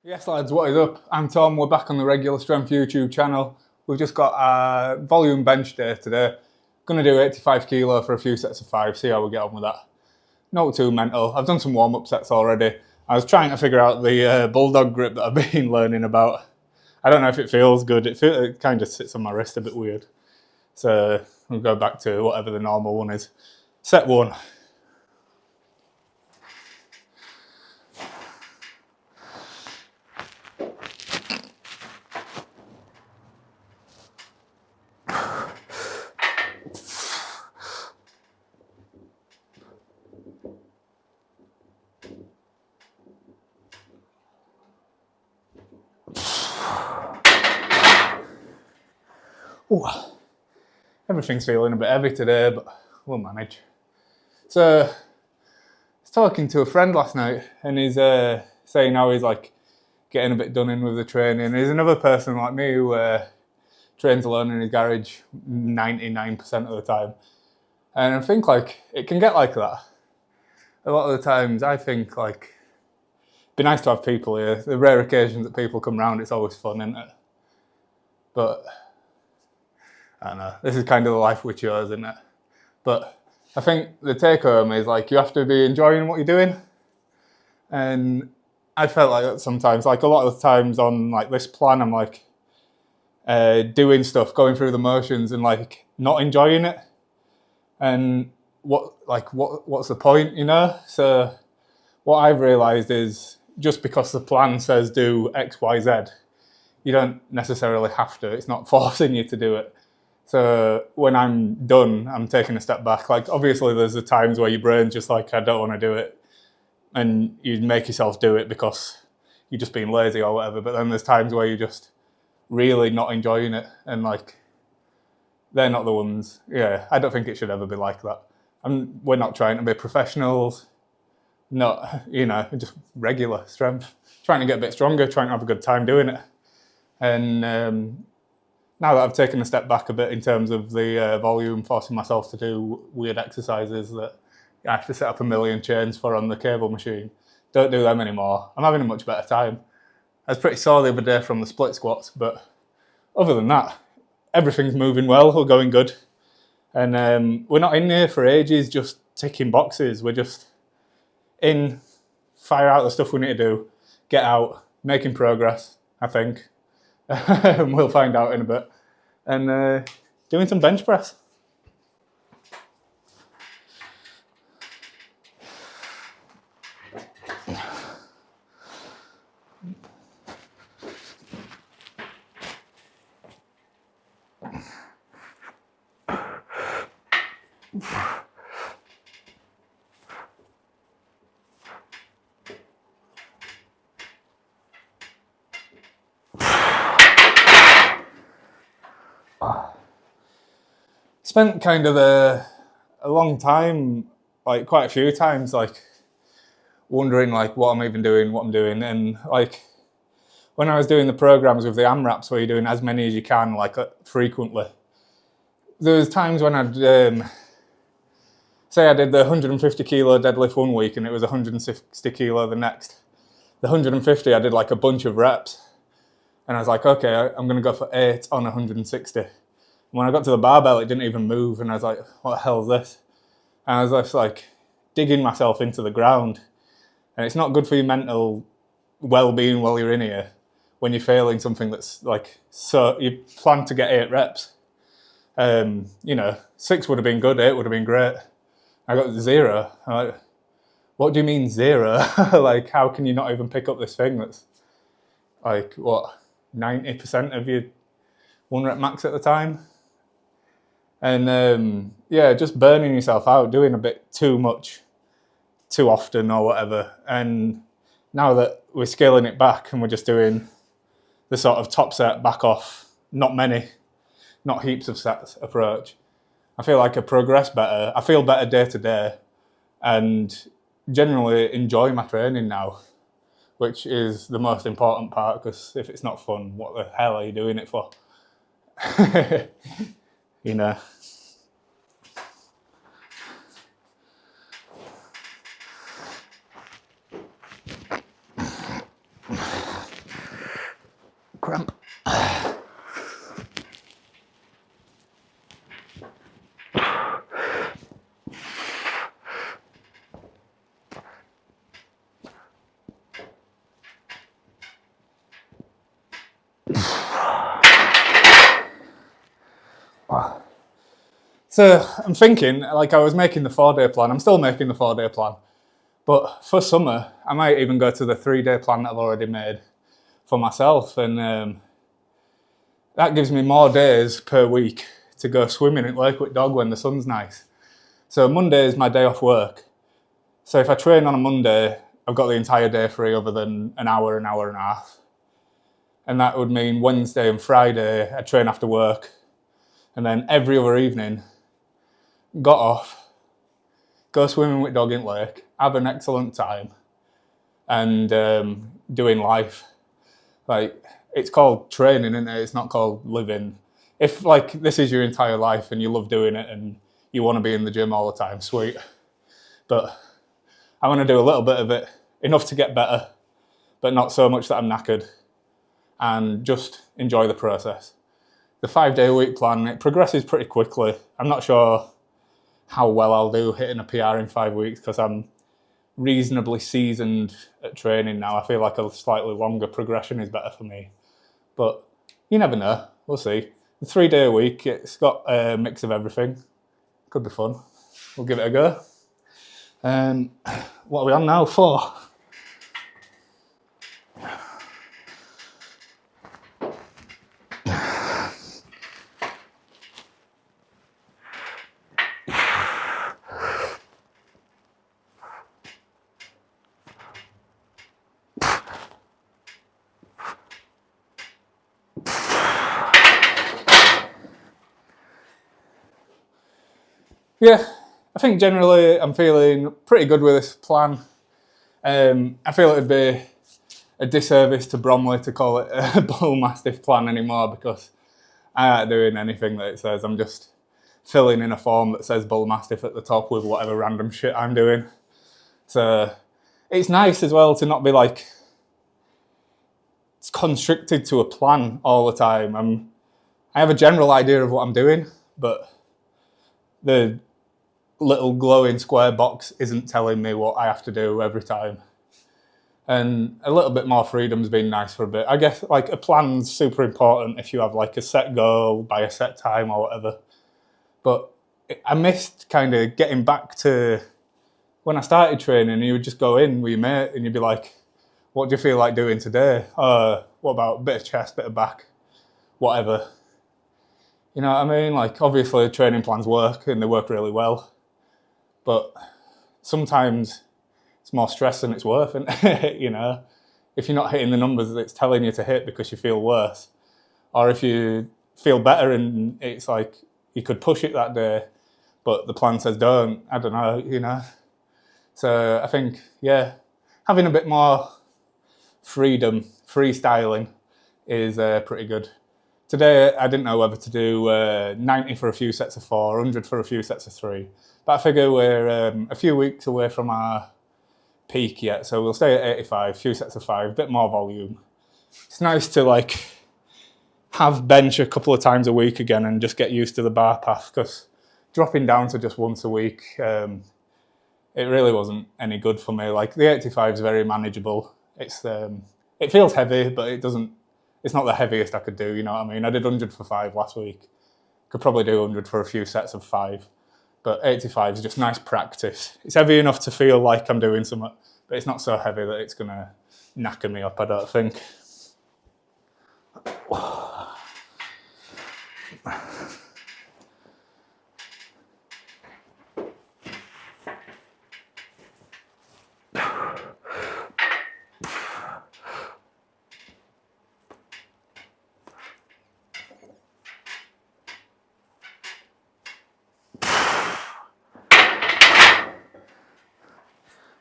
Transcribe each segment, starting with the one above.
Yes lads, what is up? I'm Tom, we're back on the Regular Strength YouTube channel. We've just got a volume bench day today. Gonna do 85 kilo for a few sets of 5, see how we get on with that. Not too mental, I've done some warm-up sets already. I was trying to figure out the bulldog grip that I've been learning about. I don't know if it feels good, it kind of sits on my wrist a bit weird. So we'll go back to whatever the normal one is. Set 1. Ooh. Everything's feeling a bit heavy today, but we'll manage. So, I was talking to a friend last night, and he's saying how he's like getting a bit done in with the training. There's another person like me who trains alone in his garage 99% of the time, and I think like it can get like that. A lot of the times, I think like it'd be nice to have people here. The rare occasions that people come round, it's always fun, isn't it? But I don't know, this is kind of the life we chose, isn't it? But I think the take home is like you have to be enjoying what you're doing. And I felt like that sometimes, like a lot of the times on like this plan, I'm like doing stuff, going through the motions and like not enjoying it. And what's the point, you know? So what I've realized is just because the plan says do X, Y, Z, you don't necessarily have to. It's not forcing you to do it. So when I'm done, I'm taking a step back. Like obviously there's the times where your brain's just like, I don't want to do it. And you make yourself do it because you're just being lazy or whatever. But then there's times where you're just really not enjoying it. And like, they're not the ones. Yeah, I don't think it should ever be like that. We're not trying to be professionals. Not, you know, just regular strength. Trying to get a bit stronger, trying to have a good time doing it. And now that I've taken a step back a bit in terms of the volume, forcing myself to do weird exercises that I have to set up a million chains for on the cable machine, don't do them anymore. I'm having a much better time. I was pretty sore the other day from the split squats, but other than that, everything's moving well, we're going good. And we're not in here for ages just ticking boxes. We're just in, fire out the stuff we need to do, get out, making progress, I think. And we'll find out in a bit. And doing some bench press. Spent kind of a long time, like quite a few times, like wondering like what I'm even doing, what I'm doing. And like when I was doing the programs with the AMRAPs where you're doing as many as you can, like frequently, there was times when I'd say I did the 150 kilo deadlift one week and it was 160 kilo the next. The 150 I did like a bunch of reps and I was like, okay, I'm gonna go for 8 on 160. When I got to the barbell, it didn't even move, and I was like, what the hell is this? And I was just like digging myself into the ground. And it's not good for your mental well-being while you're in here when you're failing something that's like, so you plan to get 8 reps. You know, 6 would have been good, 8 would have been great. I got 0. I'm like, what do you mean 0? Like, how can you not even pick up this thing that's like, what, 90% of your 1 rep max at the time? And yeah, just burning yourself out, doing a bit too much, too often or whatever. And now that we're scaling it back and we're just doing the sort of top set, back off, not many, not heaps of sets approach, I feel like I progress better. I feel better day to day and generally enjoy my training now, which is the most important part, because if it's not fun, what the hell are you doing it for? You know. Cramp. So I'm thinking, like I was making the 4-day plan, I'm still making the 4-day plan, but for summer, I might even go to the 3-day plan that I've already made for myself, and that gives me more days per week to go swimming at Lake with Dog when the sun's nice. So Monday is my day off work. So if I train on a Monday, I've got the entire day free other than an hour and a half. And that would mean Wednesday and Friday, I train after work. And then every other evening, got off, go swimming with Dog in Lake, have an excellent time, and doing life. Like, it's called training, isn't it? It's not called living. If like this is your entire life and you love doing it and you want to be in the gym all the time, sweet. But I want to do a little bit of it, enough to get better, but not so much that I'm knackered, and just enjoy the process. The 5-day-a-week plan, it progresses pretty quickly. I'm not sure how well I'll do hitting a PR in 5 weeks because I'm reasonably seasoned at training now. I feel like a slightly longer progression is better for me. But you never know. We'll see. The 3-day a week, it's got a mix of everything. Could be fun. We'll give it a go. What are we on now? 4. Yeah, I think generally I'm feeling pretty good with this plan. I feel it would be a disservice to Bromley to call it a Bull Mastiff plan anymore because I aren't doing anything that it says. I'm just filling in a form that says Bull Mastiff at the top with whatever random shit I'm doing. So it's nice as well to not be like it's constricted to a plan all the time. I have a general idea of what I'm doing, but the little glowing square box isn't telling me what I have to do every time. And a little bit more freedom's been nice for a bit. I guess like a plan's super important if you have like a set goal by a set time or whatever. But I missed kind of getting back to when I started training. You would just go in with your mate and you'd be like, what do you feel like doing today? What about a bit of chest, bit of back, whatever. You know what I mean? Like obviously training plans work and they work really well. But sometimes it's more stress than it's worth, and you know, if you're not hitting the numbers that it's telling you to hit because you feel worse, or if you feel better and it's like you could push it that day, but the plan says don't, I don't know, you know. So I think, yeah, having a bit more freedom, freestyling is pretty good. Today I didn't know whether to do 90 for a few sets of 4, 100 for a few sets of 3. But I figure we're a few weeks away from our peak yet, so we'll stay at 85, few sets of 5, a bit more volume. It's nice to like have bench a couple of times a week again and just get used to the bar path, because dropping down to just once a week, it really wasn't any good for me. Like the 85 is very manageable. It feels heavy, but it's not the heaviest I could do, you know what I mean? I did 100 for 5 last week. Could probably do 100 for a few sets of 5. But 85 is just nice practice. It's heavy enough to feel like I'm doing something, but it's not so heavy that it's going to knacker me up, I don't think.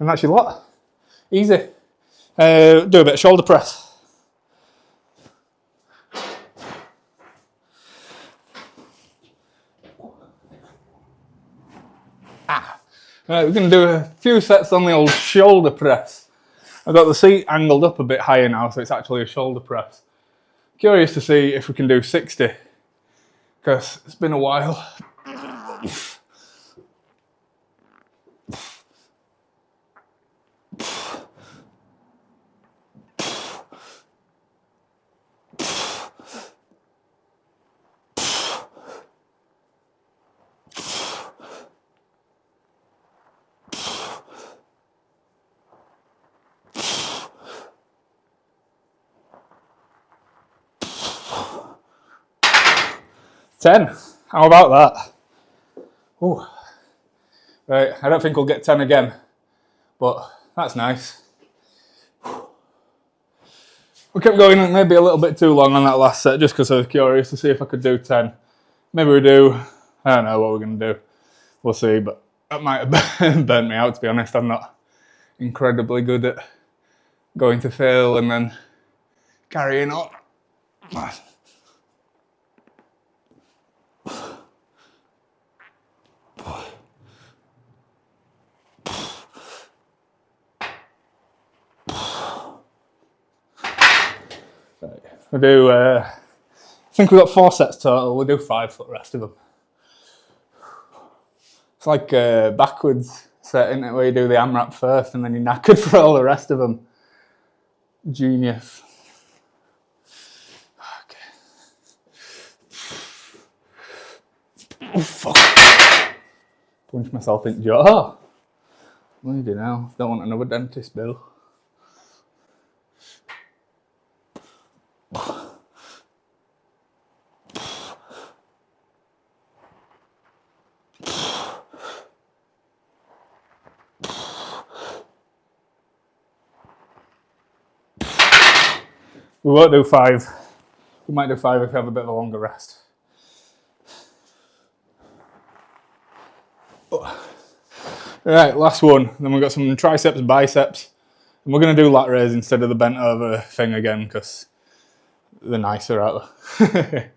And that's your lot. Easy. Do a bit of shoulder press. Right, we're going to do a few sets on the old shoulder press. I've got the seat angled up a bit higher now, so it's actually a shoulder press. Curious to see if we can do 60, because it's been a while. Ten. How about that? Ooh. Right, I don't think we'll get 10 again, but that's nice. We kept going maybe a little bit too long on that last set just because I was curious to see if I could do 10. Maybe we do. I don't know what we're going to do. We'll see, but that might have burnt me out, to be honest. I'm not incredibly good at going to fail and then carrying on. We'll do, I think we've got 4 sets total. We'll do 5 for the rest of them. It's like a backwards set, isn't it, where you do the AMRAP first and then you're knackered for all the rest of them. Genius. Okay. Oh, fuck. Punch myself in the jaw. What do you do now? Don't want another dentist bill. We won't do 5. We might do 5 if we have a bit of a longer rest. Right, last one. Then we've got some triceps, biceps. And we're going to do lat raise instead of the bent over thing again because they're nicer out there.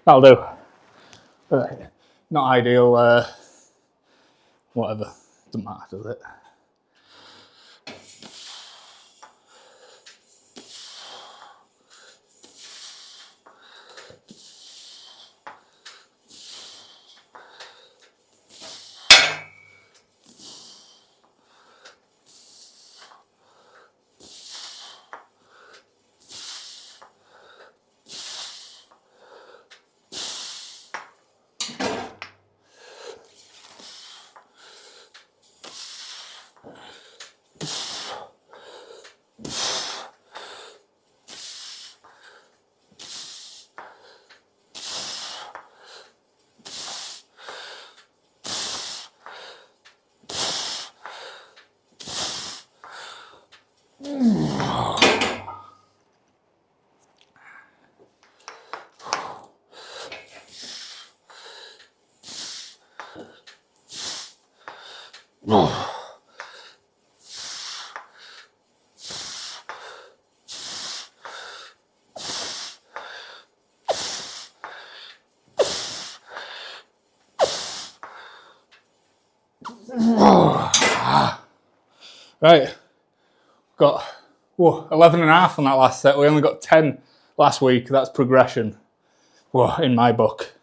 That'll do. Right. Not ideal, whatever. Doesn't matter, does it? Right, got 11 and a half on that last set. We only got 10 last week. That's progression, in my book.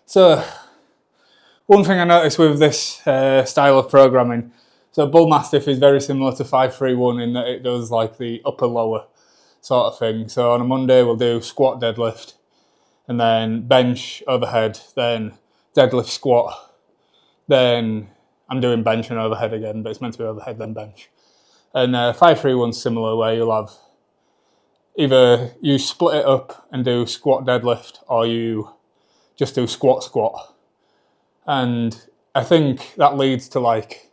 So, one thing I noticed with this style of programming, so Bull Mastiff is very similar to 531 in that it does like the upper lower sort of thing. So on a Monday we'll do squat deadlift, and then bench overhead, then deadlift squat, then I'm doing bench and overhead again, but it's meant to be overhead then bench. And 531's similar, where you'll have either you split it up and do squat deadlift, or you just do squat squat. And I think that leads to like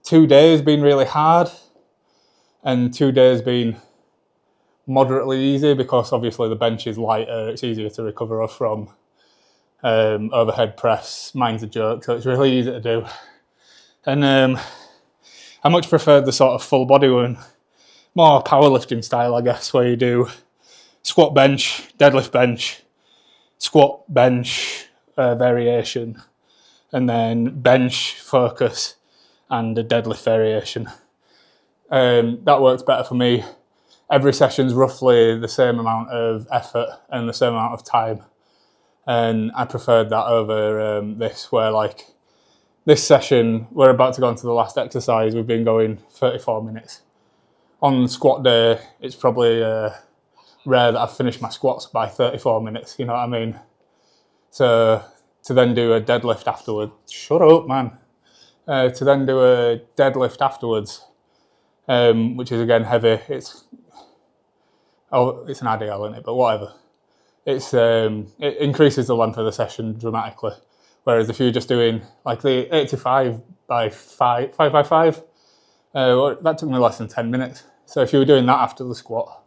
2 days being really hard and 2 days being moderately easy, because obviously the bench is lighter, it's easier to recover from. Overhead press, mine's a joke, so it's really easy to do. And I much prefer the sort of full body one, more powerlifting style, I guess, where you do squat bench, deadlift bench, squat bench variation, and then bench focus and a deadlift variation. That works better for me. Every session's roughly the same amount of effort and the same amount of time. And I preferred that over this, where like this session, we're about to go into the last exercise, we've been going 34 minutes. On squat day, it's probably rare that I've finished my squats by 34 minutes, you know what I mean? So to then do a deadlift afterwards, shut up man. To then do a deadlift afterwards, which is again heavy, it's an IDL in it, but whatever. It increases the length of the session dramatically. Whereas if you're just doing like the 85 by 5 by 5, that took me less than 10 minutes. So if you were doing that after the squat,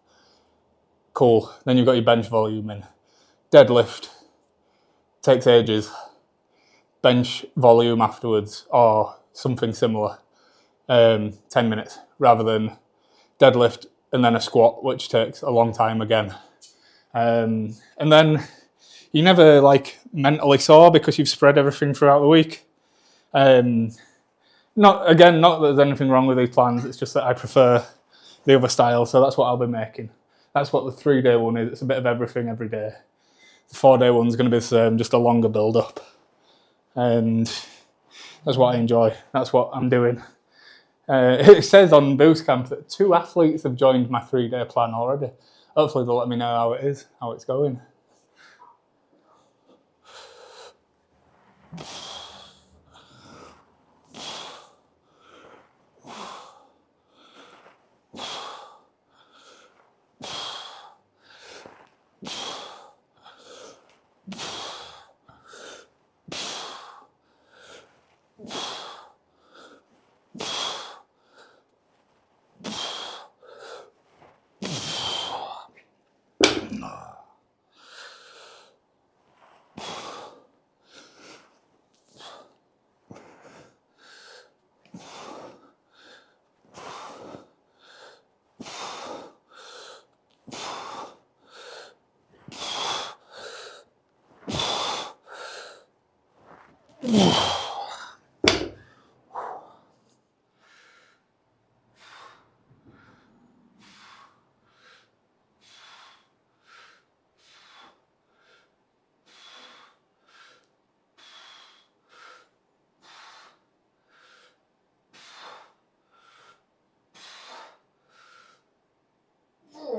cool. Then you've got your bench volume in. Deadlift takes ages. Bench volume afterwards, or something similar, 10 minutes, rather than deadlift and then a squat, which takes a long time again. And then you're never like mentally sore because you've spread everything throughout the week. Not that there's anything wrong with these plans, it's just that I prefer the other style, so that's what I'll be making. That's what the 3-day one is, it's a bit of everything every day. The 4-day one's going to be the same, just a longer build up. And that's what I enjoy, that's what I'm doing. It says on Boostcamp that 2 athletes have joined my 3-day plan already. Hopefully they'll let me know how it is, how it's going.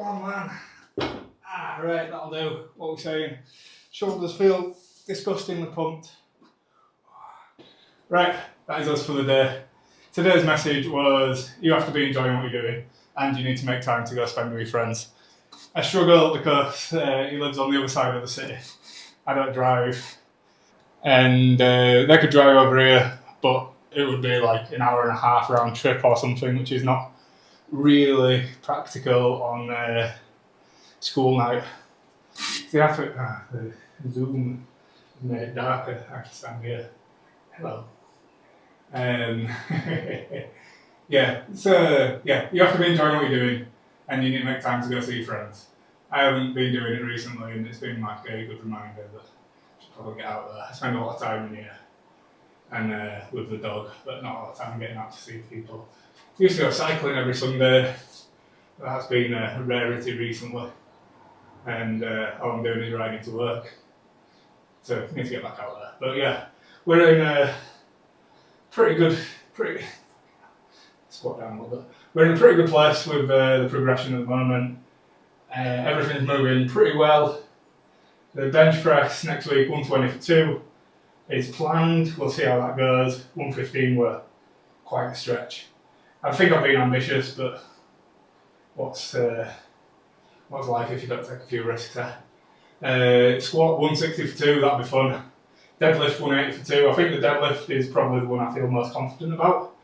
Oh man. Right, that'll do. What we're saying. Shoulders feel disgustingly pumped. Right, that is us for the day. Today's message was, you have to be enjoying what you're doing, and you need to make time to go spend with your friends. I struggle because he lives on the other side of the city. I don't drive. And they could drive over here, but it would be like an hour and a half round trip or something, which is not really practical on school night. See, the Zoom made it darker. I can stand here. Hello. Yeah, so yeah, you have to be enjoying what you're doing, and you need to make time to go see your friends. I haven't been doing it recently, and it's been like a good reminder that I should probably get out there. I spend a lot of time in here and with the dog, but not a lot of time getting out to see people. I used to go cycling every Sunday, That's been a rarity recently, and all I'm doing is riding to work. So I need to get back out there. But yeah, we're in a pretty squat down a little bit. We're in a pretty good place with the progression at the moment. Everything's moving pretty well. The bench press next week, 120 for 2, is planned. We'll see how that goes. 115 were quite a stretch. I think I've been ambitious, but what's life if you don't take a few risks there? Squat 160 for 2, that'd be fun. Deadlift 180 for 2. I think the deadlift is probably the one I feel most confident about.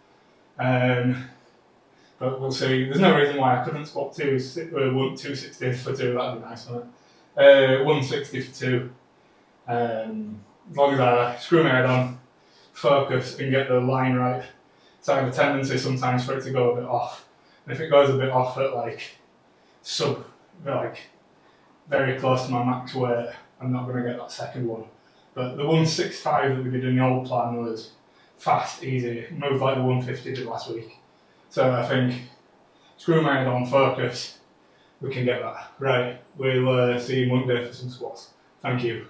But we'll see. There's no reason why I couldn't squat 260 for 2, that'd be nice, wouldn't it? 160 for 2. As long as I screw my head on, focus and get the line right. So I have a tendency sometimes for it to go a bit off. And if it goes a bit off at very close to my max weight, I'm not going to get that second one. But the 165 that we did in the old plan was fast, easy, moved like the 150 did last week. So I think, screw my head on, focus, we can get that. Right, we'll see you Monday for some squats. Thank you.